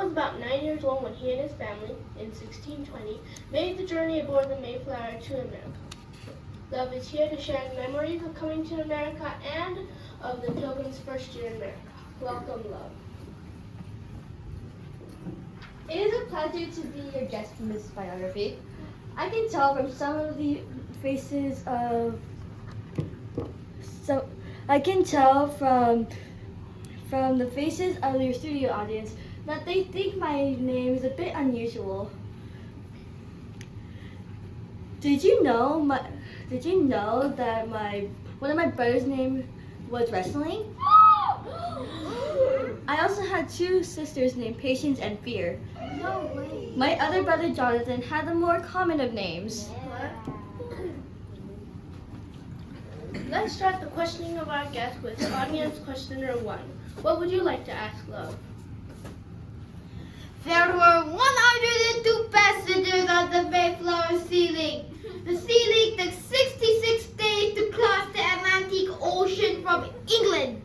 was about 9 years old when he and his family, in 1620, made the journey aboard the Mayflower to America. Love is here to share memories of coming to America and of the Pilgrim's first year in America. Welcome, Love. It is a pleasure to be your guest in this biography. I can tell from some of the faces of the faces of your studio audience that they think my name is a bit unusual. Did you know that one of my brother's name was wrestling? I also had two sisters named Patience and Fear. No way. My other brother Jonathan had the more common of names. Let's start the questioning of our guest with audience questioner 1. What would you like to ask Love? There were 102 passengers on the Mayflower Sea Link. The Sea Link took 66 days to cross the Atlantic Ocean from England.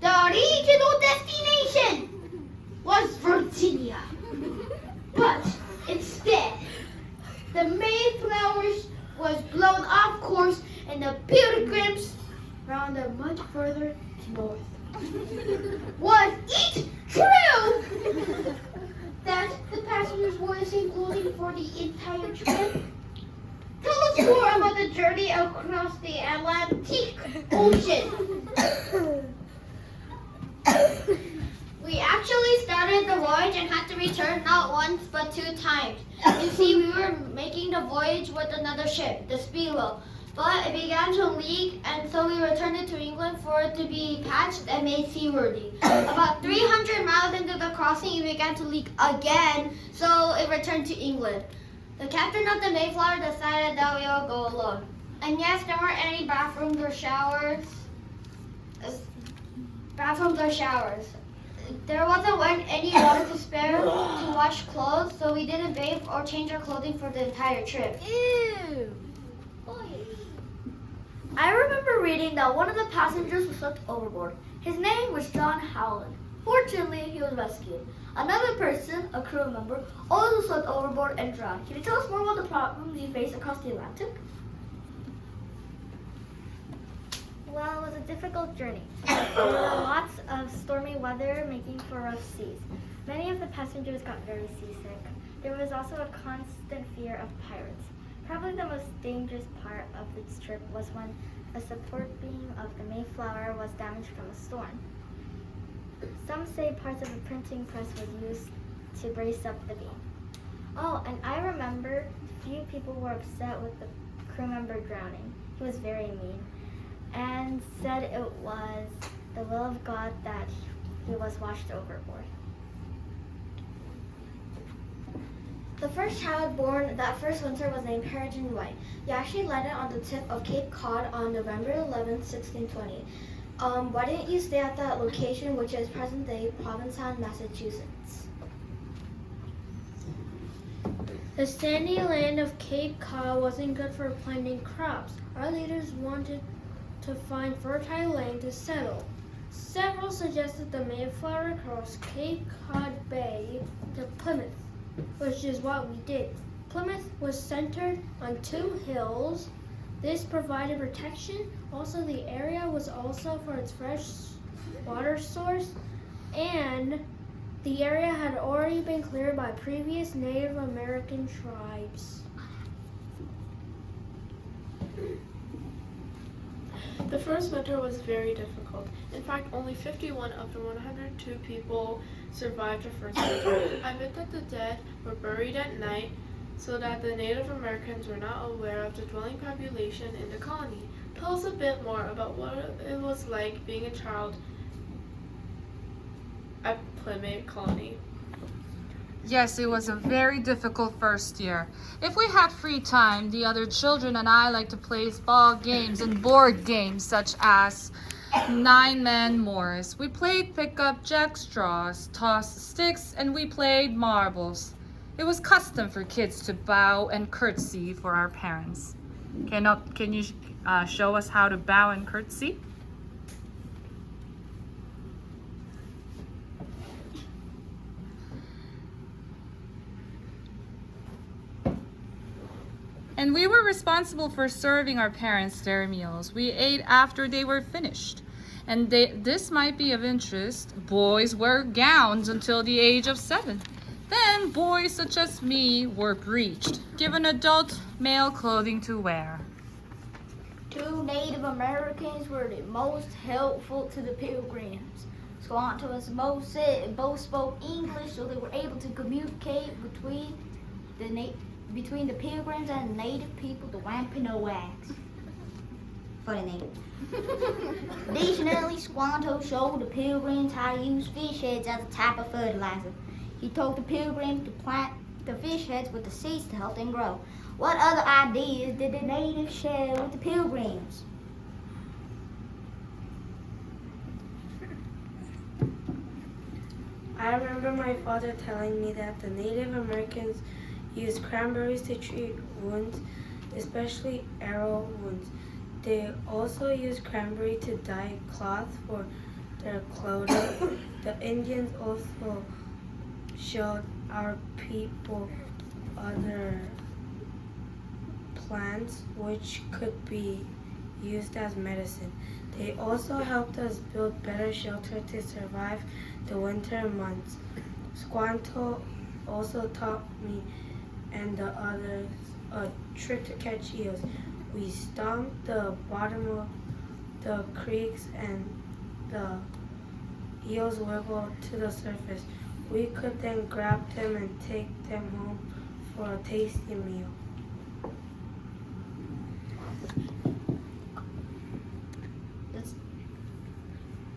The original destination was Virginia. But instead, the Mayflower was blown off course and the Pilgrims rounded much further north. Was it true that the passengers wore the same clothing for the entire trip? Tell us more about the journey across the Atlantic Ocean. We actually started the voyage and had to return not once but 2 times. You see, we were making the voyage with another ship, the Speedwell, but it began to leak, and so we returned it to England for it to be patched and made seaworthy. About 300 miles into the crossing, it began to leak again, so it returned to England. The captain of the Mayflower decided that we would go alone. And yes, there weren't any bathrooms or showers. There wasn't any water to spare to wash clothes, so we didn't bathe or change our clothing for the entire trip. Ew. I remember reading that one of the passengers was swept overboard. His name was John Howland. Fortunately, he was rescued. Another person, a crew member, also swept overboard and drowned. Can you tell us more about the problems you faced across the Atlantic? Well, it was a difficult journey. There were lots of stormy weather making for rough seas. Many of the passengers got very seasick. There was also a constant fear of pirates. Probably the most dangerous part of this trip was when a support beam of the Mayflower was damaged from a storm. Some say parts of a printing press was used to brace up the beam. Oh, and I remember few people were upset with the crew member drowning. He was very mean and said it was the will of God that he was washed overboard. The first child born that first winter was named Peregrine White. He actually landed on the tip of Cape Cod on November 11, 1620. Why didn't you stay at that location, which is present-day Provincetown, Massachusetts? The sandy land of Cape Cod wasn't good for planting crops. Our leaders wanted to find fertile land to settle. Several suggested the Mayflower cross Cape Cod Bay to Plymouth, which is what we did. Plymouth was centered on 2 hills. This provided protection. Also, the area was also for its fresh water source, and the area had already been cleared by previous Native American tribes. The first winter was very difficult. In fact, only 51 of the 102 people survived the first winter. I bet that the dead were buried at night so that the Native Americans were not aware of the dwelling population in the colony. Tell us a bit more about what it was like being a child at Plymouth Colony. Yes, it was a very difficult first year. If we had free time, the other children and I like to play ball games and board games such as 9-Man Morris. We played pick up jack straws, toss sticks, and we played marbles. It was custom for kids to bow and curtsy for our parents. Can you show us how to bow and curtsy? And we were responsible for serving our parents their meals. We ate after they were finished. And this might be of interest. Boys wear gowns until the age of 7. Then boys such as me were breeched, given adult male clothing to wear. 2 Native Americans were the most helpful to the Pilgrims. Squantos both spoke English, so they were able to communicate between the Pilgrims and Native people, the Wampanoags. Funny name. Additionally, Squanto showed the Pilgrims how to use fish heads as a type of fertilizer. He told the Pilgrims to plant the fish heads with the seeds to help them grow. What other ideas did the natives share with the Pilgrims? I remember my father telling me that the Native Americans used cranberries to treat wounds, especially arrow wounds. They also used cranberry to dye cloth for their clothing. The Indians also showed our people other plants which could be used as medicine. They also helped us build better shelter to survive the winter months. Squanto also taught me and the others a trick to catch eels. We stomped the bottom of the creeks and the eels wiggled to the surface. We could then grab them and take them home for a tasty meal.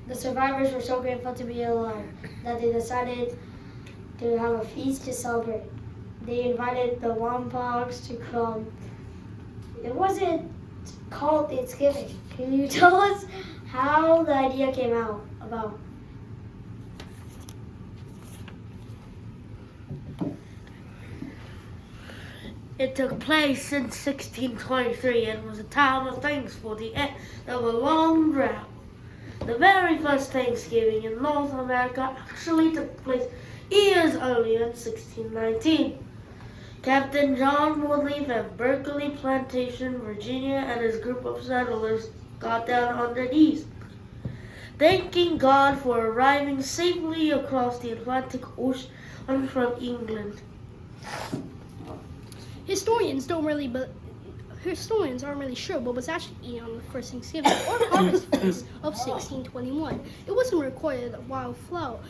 The survivors were so grateful to be alive that they decided to have a feast to celebrate. They invited the Wampogs to come. It wasn't called Thanksgiving. Can you tell us how the idea came about? It took place in 1623 and was a time of thanks for the end of a long drought. The very first Thanksgiving in North America actually took place years earlier in 1619. Captain John Woodleaf of Berkeley Plantation, Virginia, and his group of settlers got down on their knees, thanking God for arriving safely across the Atlantic Ocean from England. Historians aren't really sure what was actually eaten on the first Thanksgiving or Harvest Feast of 1621. It wasn't recorded that wild fowl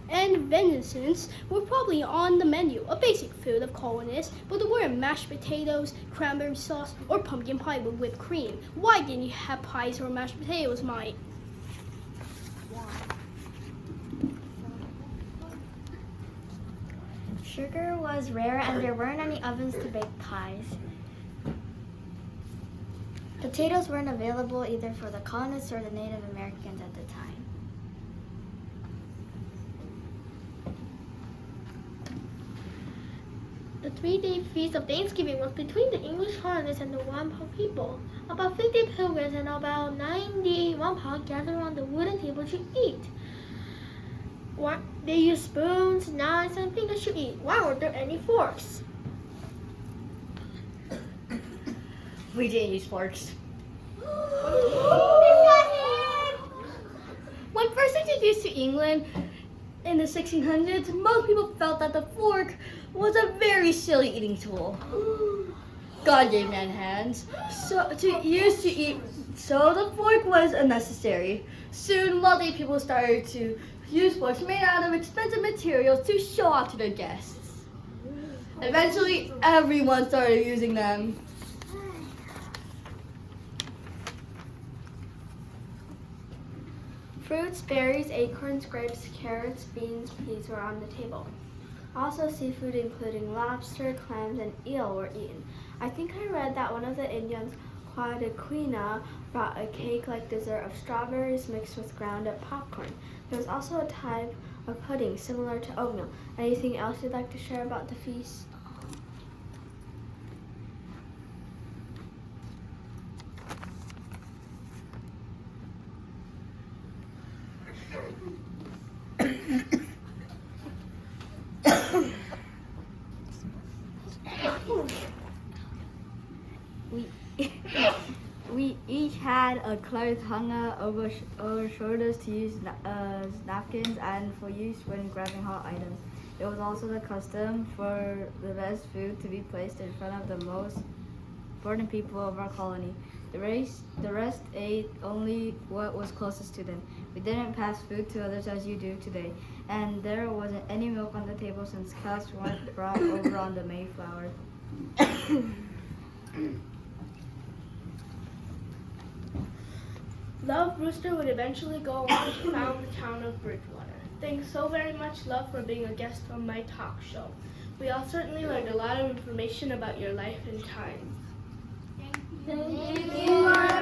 and venison were probably on the menu, a basic food of colonists, but there weren't mashed potatoes, cranberry sauce, or pumpkin pie with whipped cream. Why didn't you have pies or mashed potatoes, Mike? Sugar was rare and there weren't any ovens to bake pies. Potatoes weren't available either for the colonists or the Native Americans at the time. The 3-day feast of Thanksgiving was between the English colonists and the Wampanoag people. About 50 pilgrims and about 90 Wampanoag gathered around the wooden table to eat. They used spoons, knives, and fingers to eat. Why weren't there any forks? We didn't use forks. When first introduced to England in the 1600s, most people felt that the fork was a very silly eating tool. God gave man hands to eat, so the fork was unnecessary. Soon, wealthy people started to use forks made out of expensive materials to show off to their guests. Eventually, everyone started using them. Fruits, berries, acorns, grapes, carrots, beans, peas were on the table. Also, seafood including lobster, clams, and eel were eaten. I think I read that one of the Indians, Quadaquina, brought a cake-like dessert of strawberries mixed with ground-up popcorn. There was also a type of pudding similar to oatmeal. Anything else you'd like to share about the feast? had clothes hung over shoulders to use napkins and for use when grabbing hot items. It was also the custom for the best food to be placed in front of the most important people of our colony. The rest ate only what was closest to them. We didn't pass food to others as you do today, and there wasn't any milk on the table since cows weren't brought over on the Mayflower. Love Brewster would eventually go on to found the town of Bridgewater. Thanks so very much, Love, for being a guest on my talk show. We all certainly learned a lot of information about your life and times. Thank you.